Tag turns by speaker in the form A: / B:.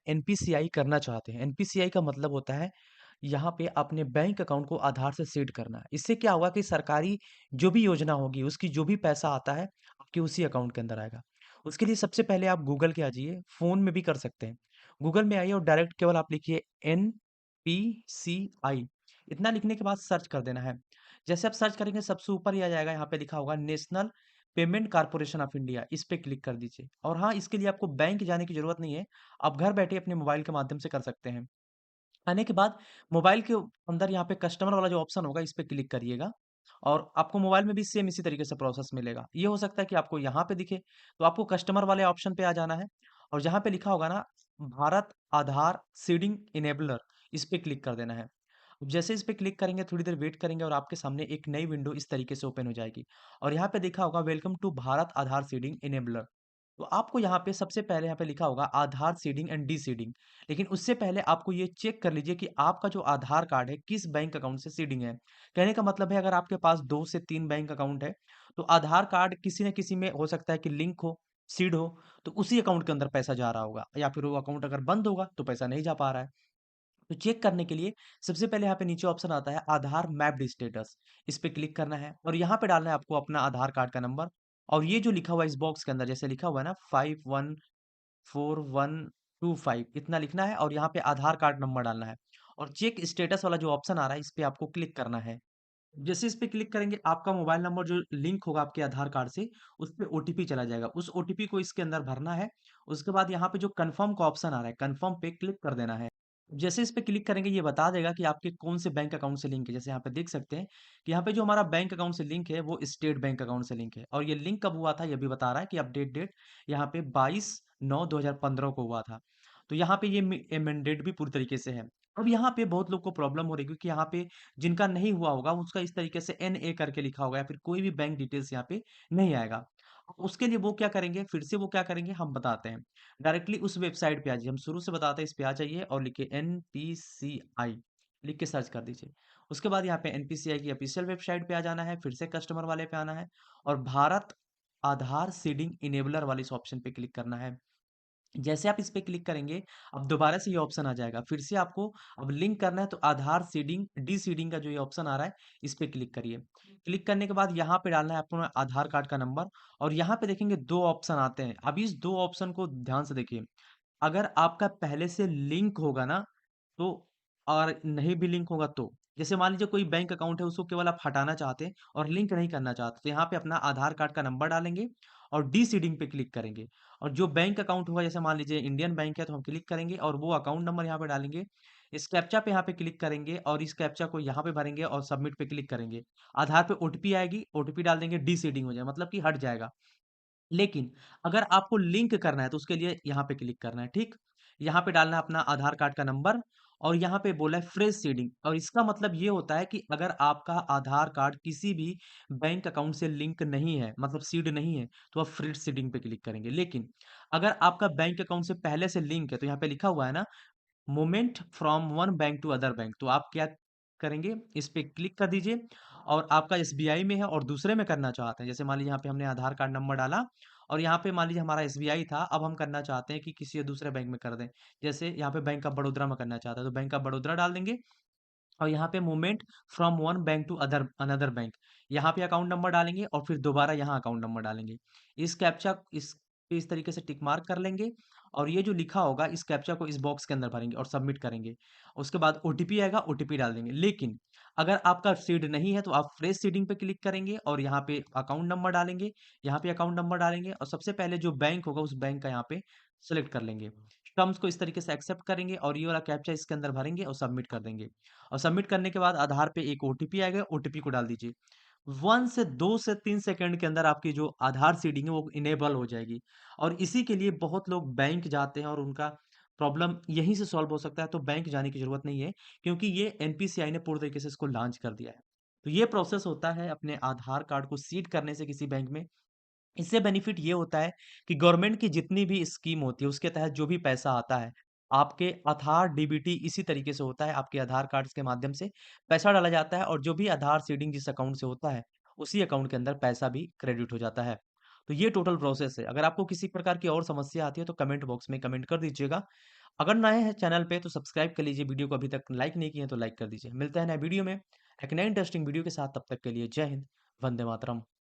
A: NPCI करना चाहते हैं। एनपीसीआई का मतलब होता है यहाँ पे अपने बैंक अकाउंट को आधार से सीड करना। इससे क्या होगा कि सरकारी जो भी योजना होगी, उसकी जो भी पैसा आता है, आपके उसी अकाउंट के अंदर आएगा। उसके लिए सबसे पहले आप गूगल के आ जाइए, फ़ोन में भी कर सकते हैं। गूगल में आइए और डायरेक्ट केवल आप लिखिए एनपीसीआई। इतना लिखने के बाद सर्च कर देना है। जैसे आप सर्च करेंगे सबसे ऊपर ही आ जाएगा, यहाँ पे लिखा होगा national payment corporation of India, इस पे क्लिक कर दीजिए। और हाँ, इसके लिए आपको बैंक जाने की ज़रूरत नहीं है, आप घर बैठे अपने मोबाइल के माध्यम से कर सकते हैं। आने के बाद मोबाइल के अंदर यहाँ पे कस्टमर वाला जो ऑप्शन होगा, इस पे क्लिक करिएगा और आपको मोबाइल में भी सेम इसी तरीके से प्रोसेस मिलेगा। ये हो सकता है कि आपको यहाँ पे दिखे, तो आपको कस्टमर वाले ऑप्शन पे आ जाना है और जहाँ पे लिखा होगा ना भारत आधार सीडिंग इनेबलर, इस पे क्लिक कर देना है। जैसे इस पे क्लिक करेंगे, थोड़ी देर वेट करेंगे और आपके सामने एक नई विंडो इस तरीके से ओपन हो जाएगी और यहाँ पे लिखा होगा welcome to Bharat Aadhaar seeding enabler. तो आपको यहाँ पे सबसे पहले यहाँ पे लिखा होगा आधार सीडिंग एंड डीसीडिंग। लेकिन उससे पहले आपको ये चेक कर लीजिए कि आपका जो आधार कार्ड है किस बैंक अकाउंट से सीडिंग है। कहने का मतलब है अगर आपके पास 2 से 3 बैंक अकाउंट है, तो आधार कार्ड किसी न किसी में हो सकता है कि लिंक हो, सीड हो, तो उसी अकाउंट के अंदर पैसा जा रहा होगा या फिर वो अकाउंट अगर बंद होगा तो पैसा नहीं जा पा रहा है। तो चेक करने के लिए सबसे पहले यहाँ पे नीचे ऑप्शन आता है आधार मैप्ड स्टेटस, इस पे क्लिक करना है और यहाँ पे डालना है आपको अपना आधार कार्ड का नंबर और ये जो लिखा हुआ है इस बॉक्स के अंदर जैसे लिखा हुआ है ना 514125 इतना लिखना है और यहाँ पे आधार कार्ड नंबर डालना है और चेक स्टेटस वाला जो ऑप्शन आ रहा है इस पे आपको क्लिक करना है। जैसे इस पे क्लिक करेंगे आपका मोबाइल नंबर जो लिंक होगा आपके आधार कार्ड से उस पे ओटीपी चला जाएगा, उस ओटीपी को इसके अंदर भरना है। उसके बाद यहाँ पे जो कन्फर्म का ऑप्शन आ रहा है कन्फर्म पे क्लिक कर देना है। जैसे इस पे क्लिक करेंगे ये बता देगा कि आपके कौन से बैंक अकाउंट से लिंक है। जैसे यहाँ पे देख सकते हैं कि यहाँ पे जो हमारा बैंक अकाउंट से लिंक है वो स्टेट बैंक अकाउंट से लिंक है और ये लिंक कब हुआ था ये भी बता रहा है कि अपडेट डेट यहाँ पे 22/9/2015 को हुआ था। तो यहाँ पे ये मैंडेट भी पूरी तरीके से है। अब यहाँ पे बहुत लोग को प्रॉब्लम हो रही है क्योंकि यहाँ पे जिनका नहीं हुआ होगा उसका इस तरीके से एनए करके लिखा होगा या फिर कोई भी बैंक डिटेल्स यहाँ पे नहीं आएगा। उसके लिए वो क्या करेंगे फिर से वो क्या करेंगे हम बताते हैं। डायरेक्टली उस वेबसाइट पे आ जाइए, हम शुरू से बताते हैं इस पे आ जाइए और लिखिए एनपीसीआई लिख के सर्च कर दीजिए। उसके बाद यहाँ पे एनपीसीआई की ऑफिशियल वेबसाइट पे आ जाना है, फिर से कस्टमर वाले पे आना है और भारत आधार सीडिंग इनेबलर वाले इस ऑप्शन पे क्लिक करना है। जैसे आप इस पे क्लिक करेंगे, अब दोबारा से ये ऑप्शन आ जाएगा। फिर से आपको अब लिंक करना है तो आधार सीडिंग, डीसीडिंग का जो ये ऑप्शन आ रहा है, इस पे क्लिक करिए। क्लिक करने के बाद यहाँ पे डालना है अपना आधार कार्ड का नंबर और यहाँ पे देखेंगे 2 ऑप्शन आते हैं। अब इस 2 ऑप्शन को ध्यान से देखिए। अगर आपका पहले से लिंक होगा ना, तो और नहीं भी लिंक होगा तो। जैसे मान लीजिए कोई बैंक अकाउंट है उसको केवल आप हटाना चाहते हैं और लिंक नहीं करना चाहते, तो यहाँ पे अपना आधार कार्ड का नंबर डालेंगे और डीसीडिंग पे क्लिक करेंगे। और जो बैंक अकाउंट होगा जैसे मान लीजिए इंडियन बैंक है तो हम क्लिक करेंगे और वो अकाउंट नंबर यहाँ पे डालेंगे। इस कैप्चा पे यहाँ पे क्लिक करेंगे और इस कैप्चा को यहाँ पे भरेंगे और सबमिट पे क्लिक करेंगे। आधार पे ओटीपी आएगी, ओटीपी डाल देंगे, डीसीडिंग हो जाएगा मतलब कि हट जाएगा। लेकिन अगर आपको लिंक करना है तो उसके लिए यहाँ पे क्लिक करना है, ठीक? यहाँ पे डालना है अपना आधार कार्ड का नंबर और यहाँ पे बोला है फ्रेश सीडिंग और इसका मतलब ये होता है कि अगर आपका आधार कार्ड किसी भी बैंक अकाउंट से लिंक नहीं है, मतलब सीड नहीं है, तो आप फ्रेश सीडिंग पे क्लिक करेंगे। लेकिन अगर आपका बैंक अकाउंट से पहले से लिंक है, तो यहाँ पे लिखा हुआ है ना movement from one bank to other bank, तो आप क्या करेंगे इस पे क्लिक कर दीजिए और आपका एसबीआई में है और दूसरे में करना चाहते हैं जैसे मान लीजिए यहाँ पे हमने आधार कार्ड नंबर डाला और यहाँ पे मान लीजिए हमारा एसबीआई था, अब हम करना चाहते हैं कि किसी दूसरे बैंक में कर दें। जैसे यहाँ पे बैंक ऑफ बड़ौदा में करना चाहते हैं तो बैंक ऑफ बड़ौदा डाल देंगे और यहाँ पे movement from one bank to other another bank, यहाँ पे अकाउंट नंबर डालेंगे और फिर दोबारा यहाँ अकाउंट नंबर डालेंगे। इस कैप्चा इस तरीके से टिक मार्क कर लेंगे और ये जो लिखा होगा इस कैप्चा को इस बॉक्स के अंदर भरेंगे और सबमिट करेंगे। उसके बाद ओटीपी आएगा, ओटीपी डाल देंगे। लेकिन अगर आपका सीड नहीं है तो आप फ्रेश सीडिंग पे क्लिक करेंगे और यहाँ पे अकाउंट नंबर डालेंगे, यहाँ पे अकाउंट नंबर डालेंगे और सबसे पहले जो बैंक होगा उस बैंक का यहाँ पे सेलेक्ट कर लेंगे। टर्म्स को इस तरीके से एक्सेप्ट करेंगे और ये वाला कैप्चा इसके अंदर भरेंगे और सबमिट कर देंगे। और सबमिट करने के बाद आधार पे एक ओटीपी आएगा, ओटीपी को डाल दीजिए। 1 से 2 से 3 सेकंड के अंदर आपकी जो आधार सीडिंग है वो इनेबल हो जाएगी। और इसी के लिए बहुत लोग बैंक जाते हैं और उनका प्रॉब्लम यहीं से सॉल्व हो सकता है, तो बैंक जाने की ज़रूरत नहीं है क्योंकि ये एनपीसीआई ने पूरी तरीके से इसको लॉन्च कर दिया है। तो ये प्रोसेस होता है अपने आधार कार्ड को सीड करने से किसी बैंक में। इससे बेनिफिट ये होता है कि गवर्नमेंट की जितनी भी स्कीम होती है उसके तहत जो भी पैसा आता है, आपके आधार डीबीटी इसी तरीके से होता है, आपके आधार कार्ड्स के माध्यम से पैसा डाला जाता है और जो भी आधार सीडिंग जिस अकाउंट से होता है, उसी अकाउंट के अंदर पैसा भी क्रेडिट हो जाता है। तो ये टोटल प्रोसेस है। अगर आपको किसी प्रकार की और समस्या आती है तो कमेंट बॉक्स में कमेंट कर दीजिएगा। अगर नए हैं चैनल पे तो सब्सक्राइब कर लीजिए, वीडियो को अभी तक लाइक नहीं किए हैं तो लाइक कर दीजिए। मिलते हैं नए वीडियो में, एक नई इंटरेस्टिंग वीडियो के साथ, तब तक के लिए जय हिंद, वंदे मातरम।